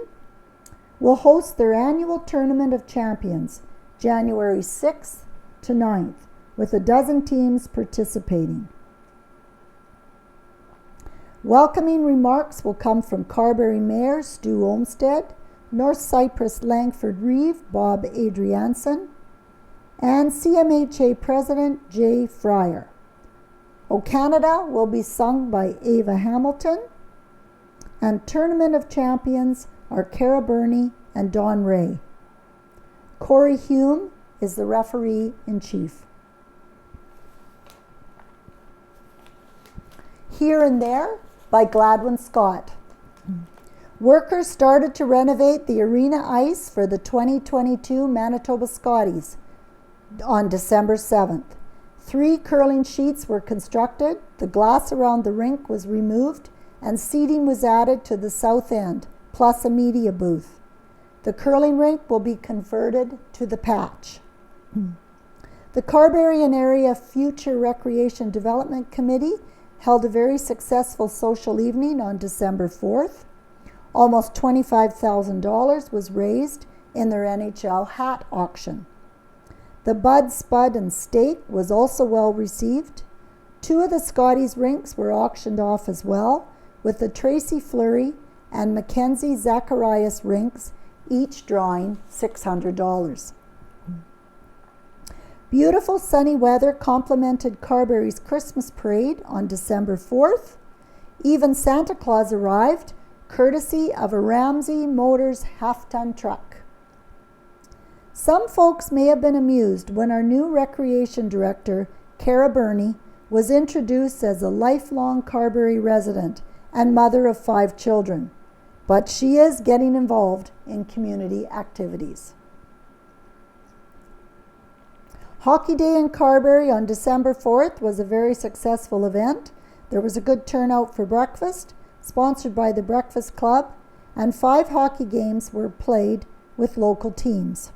S1: will host their annual Tournament of Champions, January 6th to 9th, with a dozen teams participating. Welcoming remarks will come from Carberry Mayor Stu Olmsted, North Cypress Langford Reeve Bob Adrianson, and CMHA President Jay Fryer. O Canada will be sung by Ava Hamilton, and Tournament of Champions are Cara Burney and Don Ray. Corey Hume is the referee-in-chief. Here and There by Gladwin Scott. Workers started to renovate the arena ice for the 2022 Manitoba Scotties on December 7th. 3 curling sheets were constructed, the glass around the rink was removed, and seating was added to the south end, plus a media booth. The curling rink will be converted to the patch. The Carberry and Area Future Recreation Development Committee held a very successful social evening on December 4th. Almost $25,000 was raised in their NHL hat auction. The Bud, Spud, and Steak was also well received. 2 of the Scotties rinks were auctioned off as well, with the Tracy Fleury and Mackenzie Zacharias rinks each drawing $600. Beautiful sunny weather complemented Carberry's Christmas parade on December 4th. Even Santa Claus arrived, courtesy of a Ramsey Motors half-ton truck. Some folks may have been amused when our new recreation director, Cara Burney, was introduced as a lifelong Carberry resident and mother of 5 children, but she is getting involved in community activities. Hockey Day in Carberry on December 4th was a very successful event. There was a good turnout for breakfast, sponsored by the Breakfast Club, and 5 hockey games were played with local teams.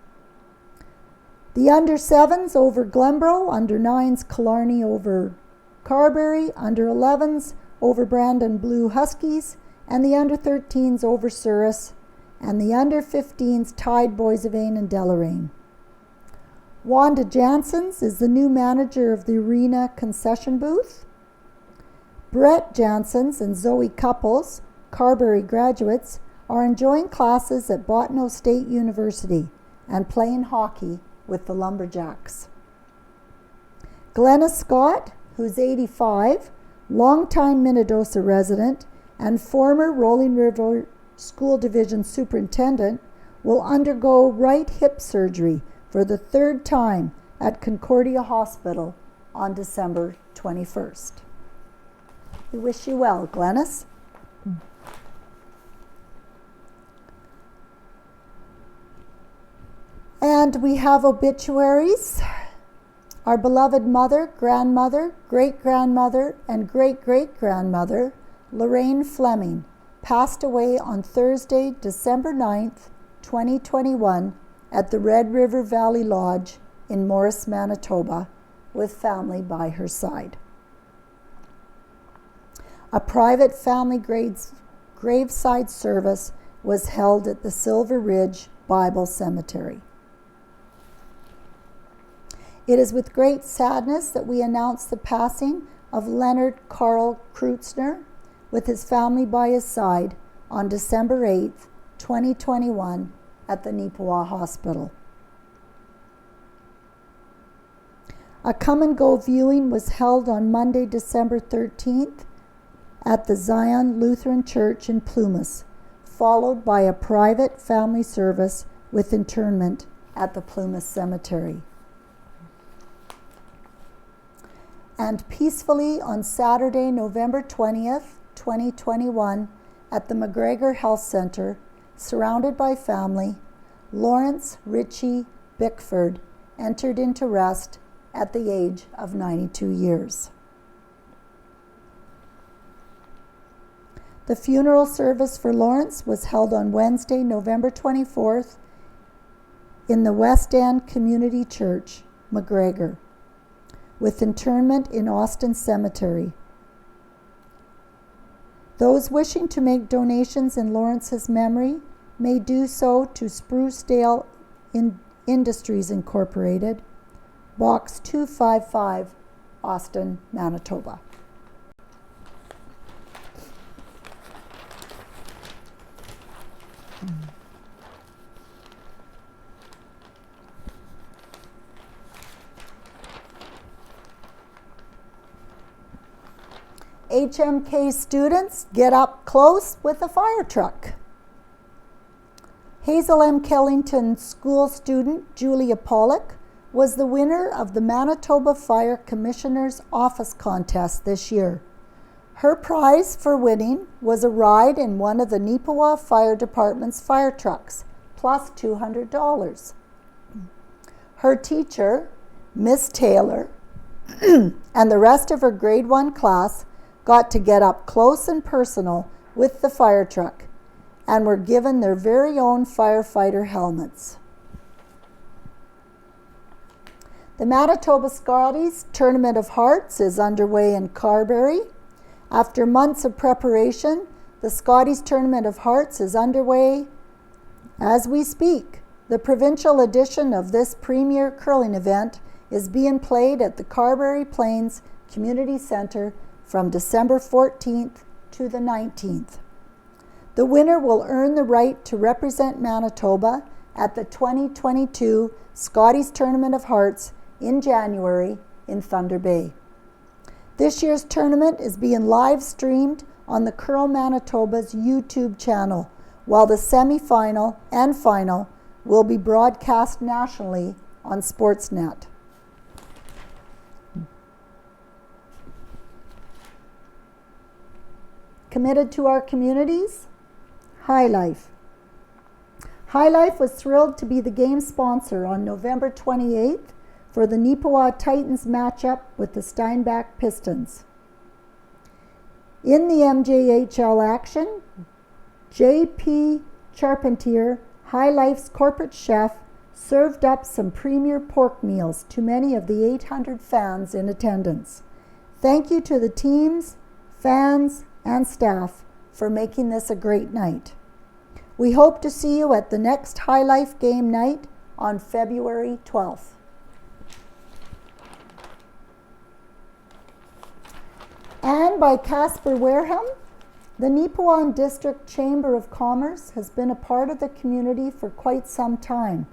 S1: The under 7s over Glenborough, under 9s Killarney over Carberry, under 11s over Brandon Blue Huskies, and the under-13s over Souris, and the under-15s Tide Boys of Ain and Deloraine. Wanda Janssens is the new manager of the Arena concession booth. Brett Janssens and Zoe Couples, Carberry graduates, are enjoying classes at Bottineau State University and playing hockey with the Lumberjacks. Glenna Scott, who's 85, longtime Minnedosa resident and former Rolling River School Division superintendent, will undergo right hip surgery for the third time at Concordia Hospital on December 21st. We wish you well, Glennis. And we have obituaries. Our beloved mother, grandmother, great-grandmother, and great-great-grandmother, Lorraine Fleming, passed away on Thursday, December 9th, 2021, at the Red River Valley Lodge in Morris, Manitoba, with family by her side. A private family graveside service was held at the Silver Ridge Bible Cemetery. It is with great sadness that we announce the passing of Leonard Carl Kreutzner, with his family by his side, on December 8th, 2021, at the Nippawa Hospital. A come-and-go viewing was held on Monday, December 13th, at the Zion Lutheran Church in Plumas, followed by a private family service with interment at the Plumas Cemetery. And peacefully on Saturday, November 20th, 2021, at the McGregor Health Center, surrounded by family, Lawrence Ritchie Bickford entered into rest at the age of 92 years. The funeral service for Lawrence was held on Wednesday, November 24th, in the West End Community Church, McGregor, with interment in Austin Cemetery. Those wishing to make donations in Lawrence's memory may do so to Sprucedale Industries Incorporated, Box 255, Austin, Manitoba. HMK students get up close with a fire truck. Hazel M. Kellington School student Julia Pollock was the winner of the Manitoba Fire Commissioner's Office contest this year. Her prize for winning was a ride in one of the Nippawa Fire Department's fire trucks, plus $200. Her teacher, Miss Taylor, and the rest of her grade 1 class got to get up close and personal with the fire truck and were given their very own firefighter helmets. The Manitoba Scotties Tournament of Hearts is underway in Carberry. After months of preparation, the Scotties Tournament of Hearts is underway as we speak. The provincial edition of this premier curling event is being played at the Carberry Plains Community Centre from December 14th to the 19th. The winner will earn the right to represent Manitoba at the 2022 Scotties Tournament of Hearts in January in Thunder Bay. This year's tournament is being live streamed on the Curl Manitoba's YouTube channel, while the semi-final and final will be broadcast nationally on Sportsnet. Committed to our communities? High Life. High Life was thrilled to be the game sponsor on November 28th for the Nippawa Titans matchup with the Steinbach Pistons. In the MJHL action, J.P. Charpentier, High Life's corporate chef, served up some premier pork meals to many of the 800 fans in attendance. Thank you to the teams, fans, and staff for making this a great night. We hope to see you at the next High Life game night on February 12th. And by Casper Wareham, the Nippawa District Chamber of Commerce has been a part of the community for quite some time.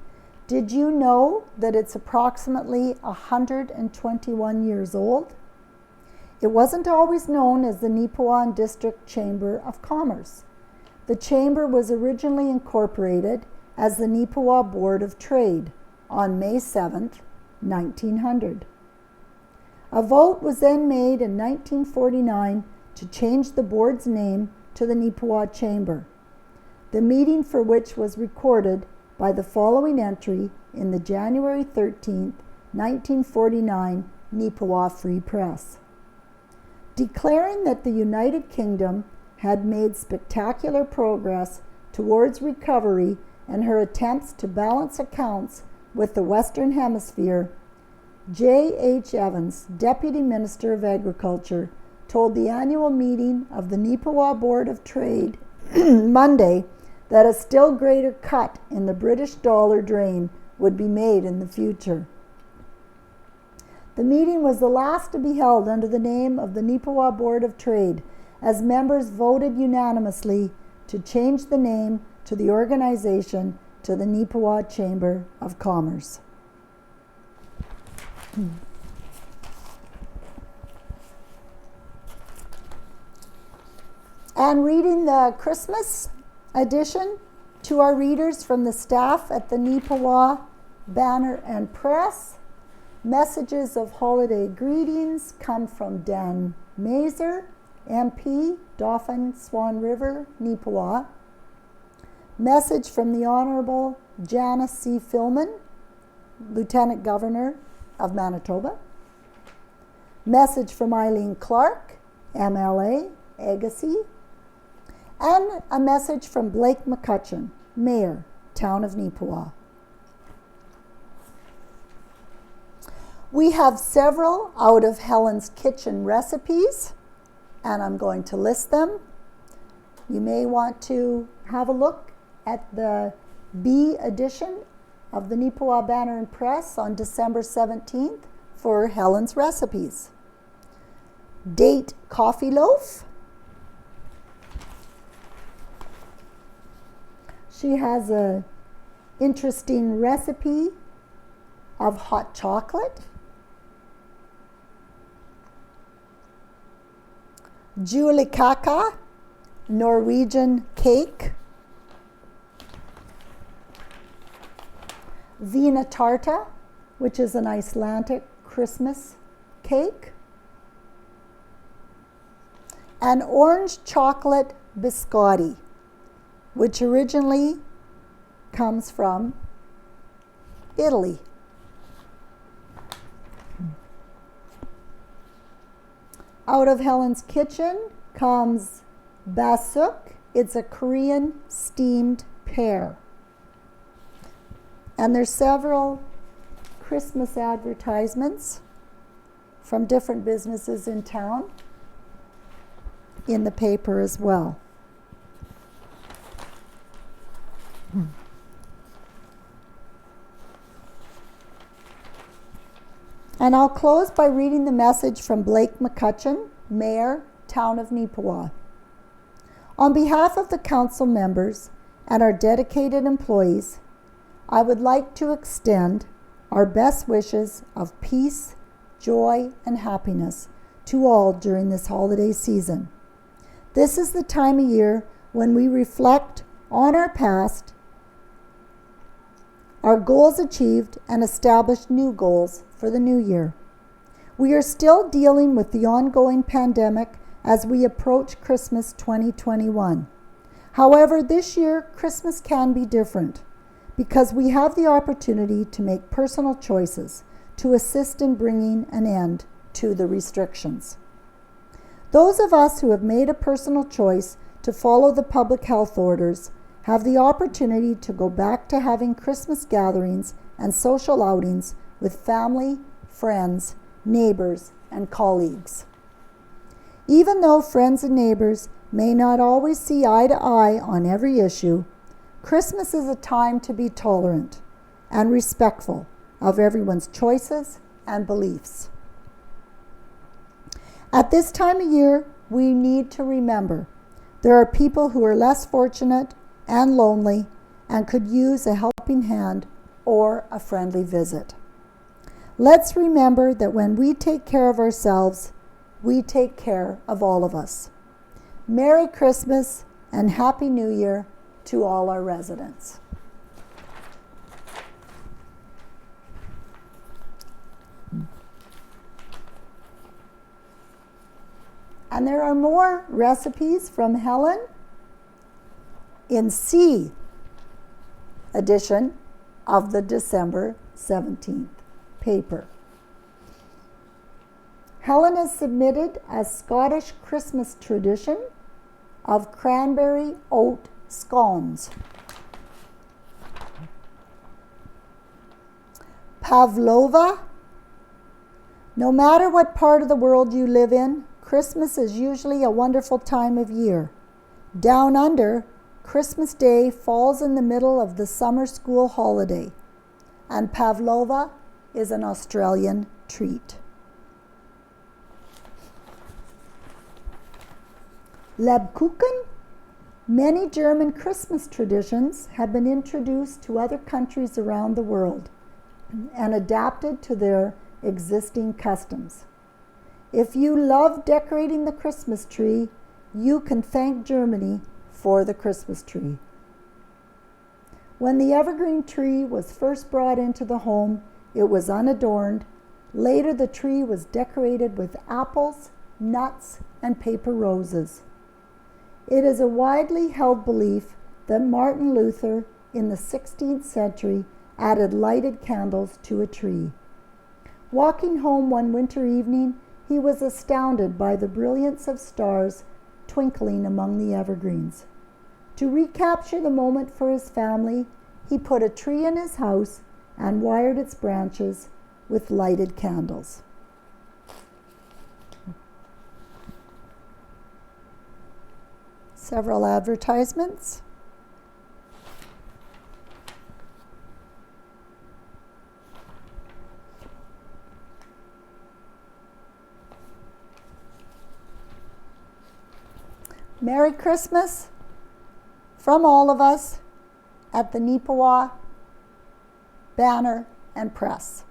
S1: Did you know that it's approximately 121 years old? It wasn't always known as the Nippawa District Chamber of Commerce. The chamber was originally incorporated as the Nippawa Board of Trade on May 7th, 1900. A vote was then made in 1949 to change the board's name to the Nippawa Chamber, the meeting for which was recorded by the following entry in the January 13th, 1949 Nippawa Free Press. Declaring that the United Kingdom had made spectacular progress towards recovery and her attempts to balance accounts with the Western Hemisphere, J.H. Evans, Deputy Minister of Agriculture, told the annual meeting of the Nippawa Board of Trade Monday that a still greater cut in the British dollar drain would be made in the future. The meeting was the last to be held under the name of the Nippawa Board of Trade, as members voted unanimously to change the name to the organization to the Nippawa Chamber of Commerce. And reading the Christmas edition to our readers from the staff at the Nippawa Banner and Press. Messages of holiday greetings come from Dan Mazer, MP, Dauphin, Swan River, Nippawa. Message from the Honorable Janice C. Filman, Lieutenant Governor of Manitoba. Message from Eileen Clark, MLA, Agassiz. And a message from Blake McCutcheon, Mayor, Town of Nippawa. We have several out of Helen's Kitchen recipes, and I'm going to list them. You may want to have a look at the B edition of the Nippawa Banner and Press on December 17th for Helen's recipes. Date coffee loaf. She has an interesting recipe of hot chocolate. Julikaka, Norwegian cake. Vina Tarta, which is an Icelandic Christmas cake. And orange chocolate biscotti, which originally comes from Italy. Out of Helen's Kitchen comes basuk. It's a Korean steamed pear. And there's several Christmas advertisements from different businesses in town in the paper as well. And I'll close by reading the message from Blake McCutcheon, Mayor, Town of Nippawa. On behalf of the council members and our dedicated employees, I would like to extend our best wishes of peace, joy, and happiness to all during this holiday season. This is the time of year when we reflect on our past, our goals achieved, and establish new goals for the new year. We are still dealing with the ongoing pandemic as we approach Christmas 2021. However, this year, Christmas can be different because we have the opportunity to make personal choices to assist in bringing an end to the restrictions. Those of us who have made a personal choice to follow the public health orders have the opportunity to go back to having Christmas gatherings and social outings with family, friends, neighbors, and colleagues. Even though friends and neighbors may not always see eye to eye on every issue, Christmas is a time to be tolerant and respectful of everyone's choices and beliefs. At this time of year, we need to remember there are people who are less fortunate and lonely and could use a helping hand or a friendly visit. Let's remember that when we take care of ourselves, we take care of all of us. Merry Christmas and Happy New Year to all our residents. And there are more recipes from Helen in C edition of the December 17th paper. Helen has submitted a Scottish Christmas tradition of cranberry oat scones. Pavlova. No matter what part of the world you live in, Christmas is usually a wonderful time of year. Down under, Christmas Day falls in the middle of the summer school holiday, and pavlova is an Australian treat. Lebkuchen. Many German Christmas traditions have been introduced to other countries around the world and adapted to their existing customs. If you love decorating the Christmas tree, you can thank Germany for the Christmas tree. When the evergreen tree was first brought into the home, it was unadorned. Later, the tree was decorated with apples, nuts, and paper roses. It is a widely held belief that Martin Luther in the 16th century added lighted candles to a tree. Walking home one winter evening, he was astounded by the brilliance of stars twinkling among the evergreens. To recapture the moment for his family, he put a tree in his house and wired its branches with lighted candles. Several advertisements. Merry Christmas from all of us at the Nippawa Banner and Press.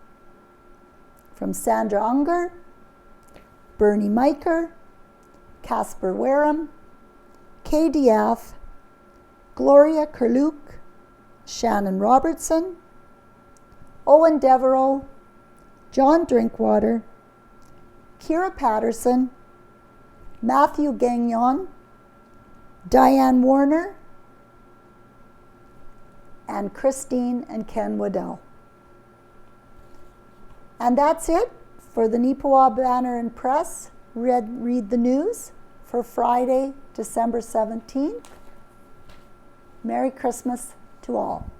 S1: From Sandra Unger, Bernie Miker, Casper Wareham, KDF, Gloria Kerluk, Shannon Robertson, Owen Devereaux, John Drinkwater, Kira Patterson, Matthew Gagnon, Diane Warner, and Christine and Ken Waddell. And that's it for the Nippawa Banner and Press. Read the news for Friday, December 17th. Merry Christmas to all.